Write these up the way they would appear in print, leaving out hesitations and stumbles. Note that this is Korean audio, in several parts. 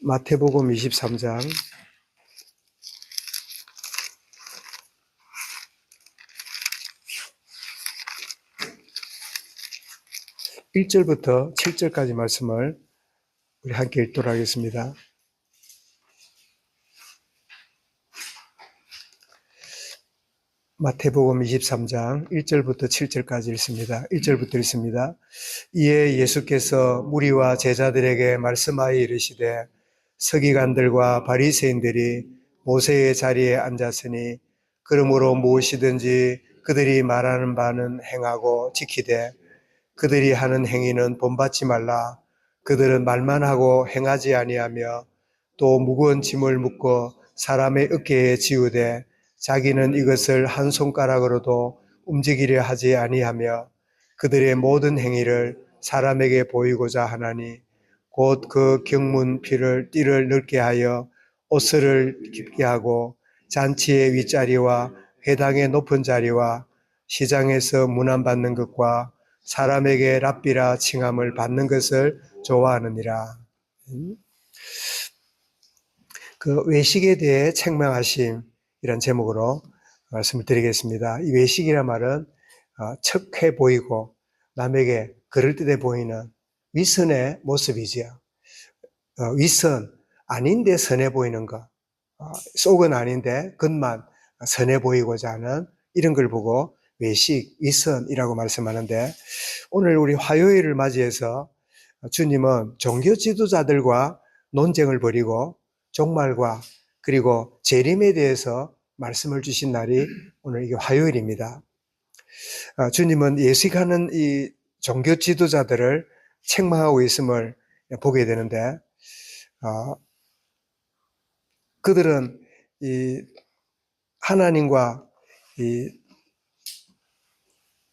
마태복음 23장 1절부터 7절까지 말씀을 우리 함께 읽도록 하겠습니다. 마태복음 23장 1절부터 7절까지 읽습니다. 1절부터 읽습니다. 이에 예수께서 무리와 제자들에게 말씀하여 이르시되 서기관들과 바리새인들이 모세의 자리에 앉았으니 그러므로 무엇이든지 그들이 말하는 바는 행하고 지키되 그들이 하는 행위는 본받지 말라. 그들은 말만 하고 행하지 아니하며 또 무거운 짐을 묶어 사람의 어깨에 지우되 자기는 이것을 한 손가락으로도 움직이려 하지 아니하며 그들의 모든 행위를 사람에게 보이고자 하나니 곧 그 경문 띠를 넓게 하여 옷을 깊게 하고 잔치의 윗자리와 회당의 높은 자리와 시장에서 문안받는 것과 사람에게 랍비라 칭함을 받는 것을 좋아하느니라. 그 외식에 대해 책망하심이란 제목으로 말씀을 드리겠습니다. 이 외식이란 말은 척해 보이고 남에게 그럴듯해 보이는 위선의 모습이지요. 위선, 아닌데 선해 보이는 것, 속은 아닌데 겉만 선해 보이고자 하는 이런 걸 보고 외식, 위선이라고 말씀하는데, 오늘 우리 화요일을 맞이해서 주님은 종교 지도자들과 논쟁을 벌이고 종말과 그리고 재림에 대해서 말씀을 주신 날이 오늘 이게 화요일입니다. 주님은 예식하는 이 종교 지도자들을 책망하고 있음을 보게 되는데, 그들은 이 하나님과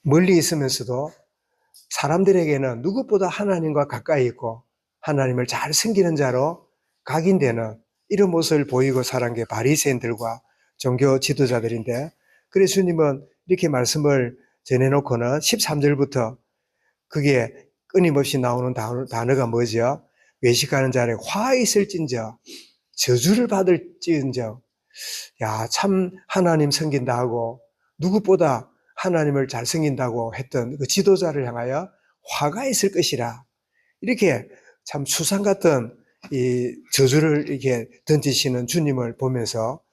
멀리 있으면서도 사람들에게는 누구보다 하나님과 가까이 있고 하나님을 잘 섬기는 자로 각인되는 이런 모습을 보이고 살은 게 바리새인들과 종교 지도자들인데, 그래서 주님은 이렇게 말씀을 전해놓고는 13절부터 그게 끊임없이 나오는 단어가 뭐죠? 외식하는 자를 화 있을진저 저주를 받을지언정, 야, 참 하나님 섬긴다 하고 누구보다 하나님을 잘 섬긴다고 했던 그 지도자를 향하여 화가 있을 것이라, 이렇게 참 수상 같은 이 저주를 이렇게 던지시는 주님을 보면서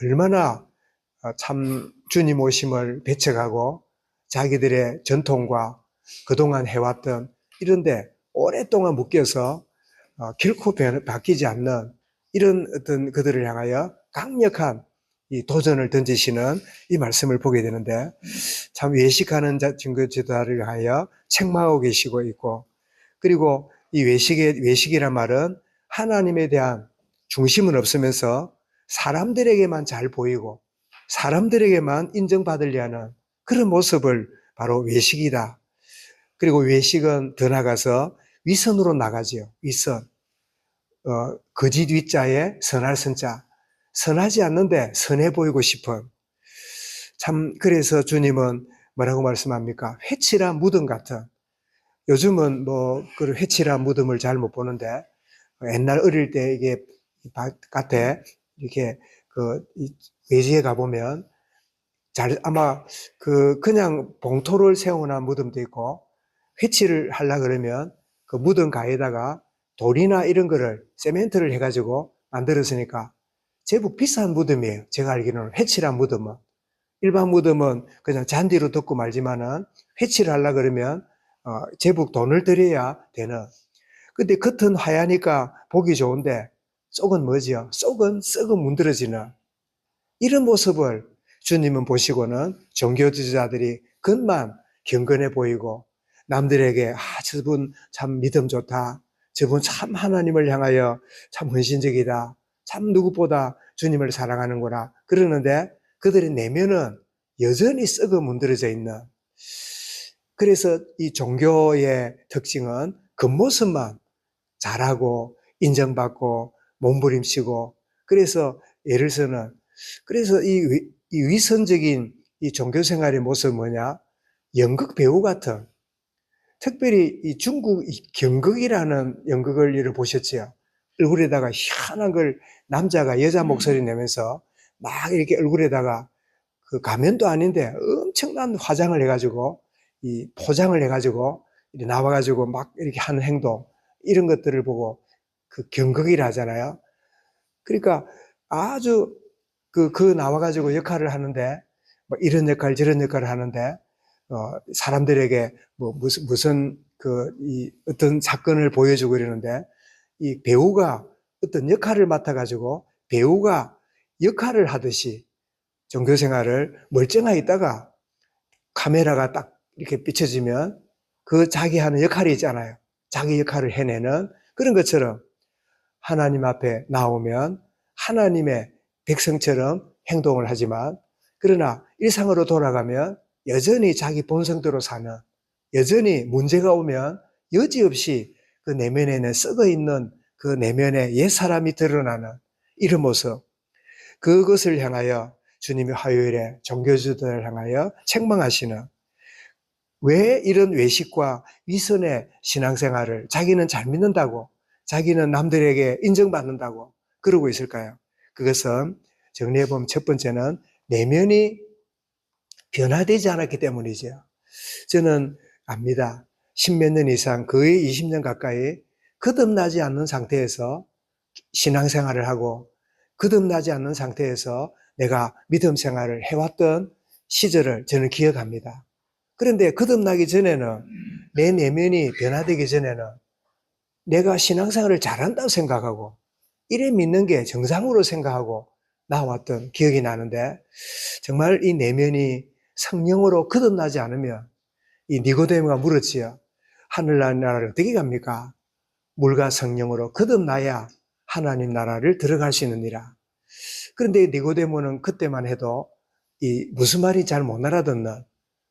얼마나 참 주님 오심을 배척하고 자기들의 전통과 그동안 해왔던 이런데 오랫동안 묶여서 결코 바뀌지 않는 이런 어떤 그들을 향하여 강력한 이 도전을 던지시는 이 말씀을 보게 되는데, 참 외식하는 종교 지도자를 향하여 책망하고 계시고 있고, 그리고 이 외식이란 말은 하나님에 대한 중심은 없으면서 사람들에게만 잘 보이고 사람들에게만 인정받으려 하는 그런 모습을 바로 외식이다. 그리고 외식은 더 나가서 위선으로 나가지요. 위선. 거짓 위자에 선할 선자. 선하지 않는데 선해 보이고 싶은. 참, 그래서 주님은 뭐라고 말씀합니까? 회칠한 무덤 같은. 요즘은 그 회칠한 무덤을 잘 못 보는데, 옛날 어릴 때 이게 바깥에 이렇게 외지에 가보면 아마 그냥 봉토를 세워놓은 무덤도 있고, 회칠을 하려고 그러면 그 무덤 가에다가 돌이나 이런 거를 세멘트를 해가지고 만들었으니까 제법 비싼 무덤이에요. 제가 알기로는 회칠한 무덤은. 일반 무덤은 그냥 잔디로 덮고 말지만은 회칠을 하려고 그러면 제법 돈을 들여야 되는. 근데 겉은 하얘니까 보기 좋은데 속은 뭐지요? 속은 썩어 문드러지는 이런 모습을 주님은 보시고는 종교 지도자들이 겉만 경건해 보이고 남들에게 저분 참 믿음 좋다, 저분 참 하나님을 향하여 참 헌신적이다, 참 누구보다 주님을 사랑하는구나 그러는데 그들의 내면은 여전히 썩어 문드러져 있는. 그래서 이 종교의 특징은 겉모습만 잘하고 인정받고 몸부림치고, 그래서 예를 들어서는 그래서 이 위선적인 이 종교 생활의 모습은 뭐냐? 연극 배우 같은, 특별히 이 중국 경극이라는 연극을 보셨지요? 얼굴에다가 희한한 걸 남자가 여자 목소리 내면서 막 이렇게 얼굴에다가 그 가면도 아닌데 엄청난 화장을 해가지고 이 포장을 해가지고 이렇게 나와가지고 막 이렇게 하는 행동 이런 것들을 보고 그 경극이라 하잖아요. 그러니까 아주 그 나와가지고 역할을 하는데 뭐 이런 역할 저런 역할을 하는데 사람들에게 뭐 무슨 그 이 어떤 사건을 보여주고 이러는데 이 배우가 어떤 역할을 맡아가지고 배우가 역할을 하듯이 종교 생활을 멀쩡하게 있다가 카메라가 딱 이렇게 비춰지면 그 자기 하는 역할이 있잖아요. 자기 역할을 해내는 그런 것처럼 하나님 앞에 나오면 하나님의 백성처럼 행동을 하지만 그러나 일상으로 돌아가면 여전히 자기 본성대로 사는 여전히 문제가 오면 여지없이 그 내면에는 썩어 있는 그 내면의 옛사람이 드러나는 이런 모습 그것을 향하여 주님이 화요일에 종교주들을 향하여 책망하시는 왜 이런 외식과 위선의 신앙생활을 자기는 잘 믿는다고 자기는 남들에게 인정받는다고 그러고 있을까요? 그것은 정리해보면 첫 번째는 내면이 변화되지 않았기 때문이죠. 저는 압니다. 십몇 년 이상 거의 20년 가까이 거듭나지 않는 상태에서 신앙생활을 하고 거듭나지 않는 상태에서 내가 믿음 생활을 해왔던 시절을 저는 기억합니다. 그런데 거듭나기 전에는 내 내면이 변화되기 전에는 내가 신앙생활을 잘한다고 생각하고 이래 믿는 게 정상으로 생각하고 나왔던 기억이 나는데 정말 이 내면이 성령으로 거듭나지 않으면 이 니고데모가 물었지요. 하늘나라 나라를 어떻게 갑니까? 물과 성령으로 거듭나야 하나님 나라를 들어갈 수 있느니라. 그런데 니고데모는 그때만 해도 이 무슨 말인지 잘 못 알아듣는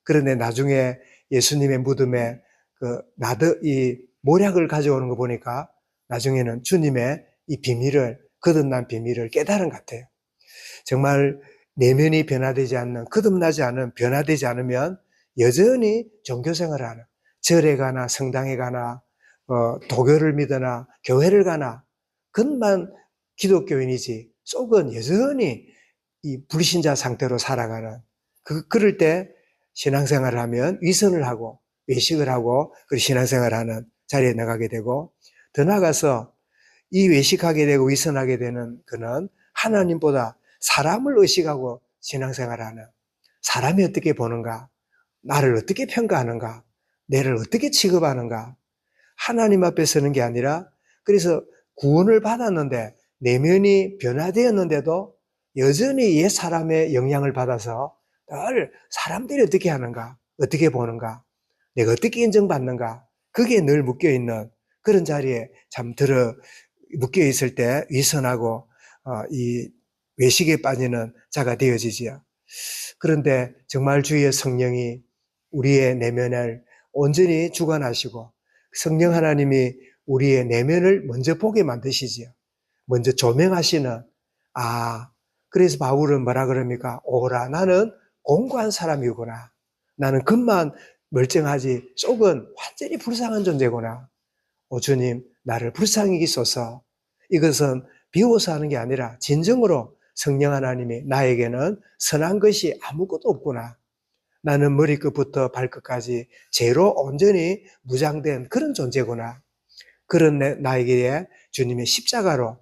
그런데 나중에 예수님의 무덤에 이 모략을 가져오는 거 보니까 나중에는 주님의 이 비밀을 거듭난 비밀을 깨달은 것 같아요. 정말 내면이 변화되지 않는 거듭나지 않은 변화되지 않으면 여전히 종교생활을 하는 절에 가나 성당에 가나 도교를 믿으나 교회를 가나 그것만 기독교인이지 속은 여전히 이 불신자 상태로 살아가는 그럴 때 신앙생활을 하면 위선을 하고 외식을 하고 그 신앙생활을 하는 자리에 나가게 되고 더 나아가서 이 외식하게 되고 위선하게 되는 그는 하나님보다 사람을 의식하고 신앙생활을 하는 사람이 어떻게 보는가 나를 어떻게 평가하는가 내를 어떻게 취급하는가 하나님 앞에 서는 게 아니라 그래서 구원을 받았는데 내면이 변화되었는데도 여전히 옛 사람의 영향을 받아서 늘 사람들이 어떻게 하는가 어떻게 보는가 내가 어떻게 인정받는가 그게 늘 묶여있는 그런 자리에 참 묶여있을 때 위선하고 이 외식에 빠지는 자가 되어지지요. 그런데 정말 주의 성령이 우리의 내면을 온전히 주관하시고 성령 하나님이 우리의 내면을 먼저 보게 만드시지요. 먼저 조명하시는 그래서 바울은 뭐라 그럽니까? 오라 나는 공고한 사람이구나. 나는 겉만 멀쩡하지 속은 완전히 불쌍한 존재구나. 오 주님 나를 불쌍히 여기소서. 이것은 비워서 하는 게 아니라 진정으로 성령 하나님이 나에게는 선한 것이 아무것도 없구나. 나는 머리끝부터 발끝까지 죄로 온전히 무장된 그런 존재구나. 그런 나에게 주님의 십자가로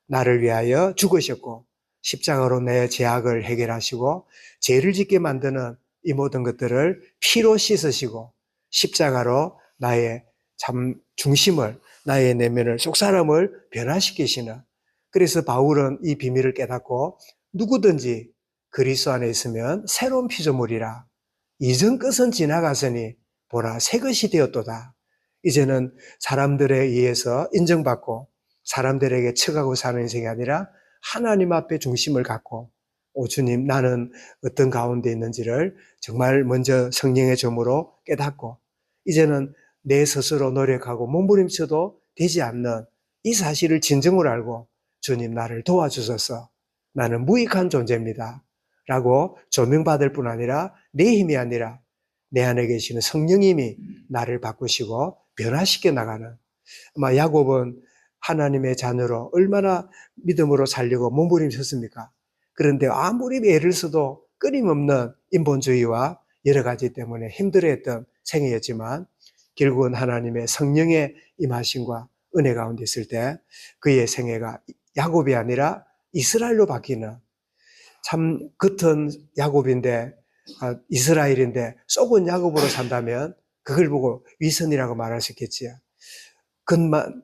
나를 위하여 죽으셨고 십자가로 내 죄악을 해결하시고 죄를 짓게 만드는 이 모든 것들을 피로 씻으시고 십자가로 나의 참 중심을 나의 내면을 속사람을 변화시키시는 그래서 바울은 이 비밀을 깨닫고 누구든지 그리스도 안에 있으면 새로운 피조물이라 이전 것은 지나갔으니 보라 새 것이 되었도다. 이제는 사람들에 의해서 인정받고 사람들에게 척하고 사는 인생이 아니라 하나님 앞에 중심을 갖고 오 주님 나는 어떤 가운데 있는지를 정말 먼저 성령의 점으로 깨닫고 이제는 내 스스로 노력하고 몸부림쳐도 되지 않는 이 사실을 진정으로 알고 주님 나를 도와주소서 나는 무익한 존재입니다 라고 조명받을 뿐 아니라 내 힘이 아니라 내 안에 계시는 성령님이 나를 바꾸시고 변화시켜 나가는 아마 야곱은 하나님의 자녀로 얼마나 믿음으로 살려고 몸부림쳤습니까? 그런데 아무리 애를 써도 끊임없는 인본주의와 여러 가지 때문에 힘들어했던 생애였지만 결국은 하나님의 성령의 임하심과 은혜 가운데 있을 때 그의 생애가 야곱이 아니라 이스라엘로 바뀌는, 참 겉은 야곱인데 이스라엘인데 속은 야곱으로 산다면 그걸 보고 위선이라고 말할 수 있겠지요. 겉만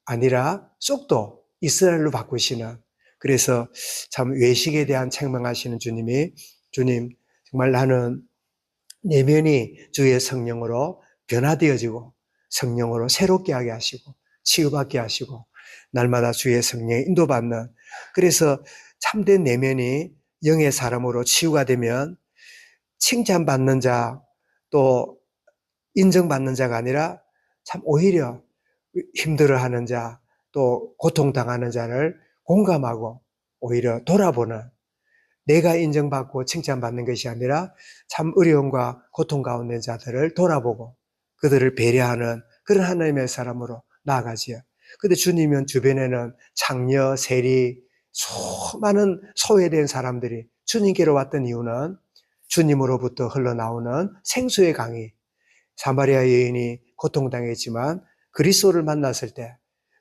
아니라 속도 이스라엘로 바꾸시는, 그래서 참 외식에 대한 책망하시는 주님이, 주님 정말 나는 내면이 주의 성령으로 변화되어지고 성령으로 새롭게 하게 하시고 치유받게 하시고 날마다 주의 성령에 인도받는, 그래서 참된 내면이 영의 사람으로 치유가 되면 칭찬받는 자, 또 인정받는 자가 아니라 참 오히려 힘들어하는 자, 또 고통당하는 자를 공감하고 오히려 돌아보는, 내가 인정받고 칭찬받는 것이 아니라 참 어려움과 고통 가운데 있는 자들을 돌아보고 그들을 배려하는 그런 하나님의 사람으로 나아가지요. 근데 주님은 주변에는 창녀, 세리, 수많은 소외된 사람들이 주님께로 왔던 이유는 주님으로부터 흘러나오는 생수의 강이, 사마리아 여인이 고통당했지만 그리스도를 만났을 때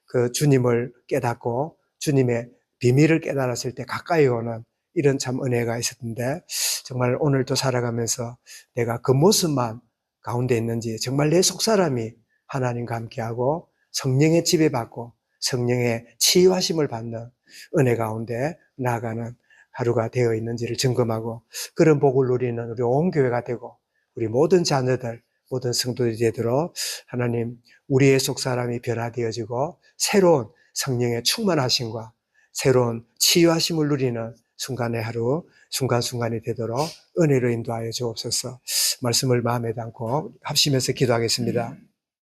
그 주님을 깨닫고 주님의 비밀을 깨달았을 때 가까이 오는 이런 참 은혜가 있었는데, 정말 오늘도 살아가면서 내가 그 모습만 가운데 있는지, 정말 내 속사람이 하나님과 함께하고 성령의 지배받고 성령의 치유하심을 받는 은혜 가운데 나아가는 하루가 되어 있는지를 점검하고 그런 복을 누리는 우리 온 교회가 되고 우리 모든 자녀들, 모든 성도들이 되도록 하나님, 우리의 속사람이 변화되어지고 새로운 성령의 충만하심과 새로운 치유하심을 누리는 순간의 하루, 순간순간이 되도록 은혜로 인도하여 주옵소서. 말씀을 마음에 담고 합심해서 기도하겠습니다.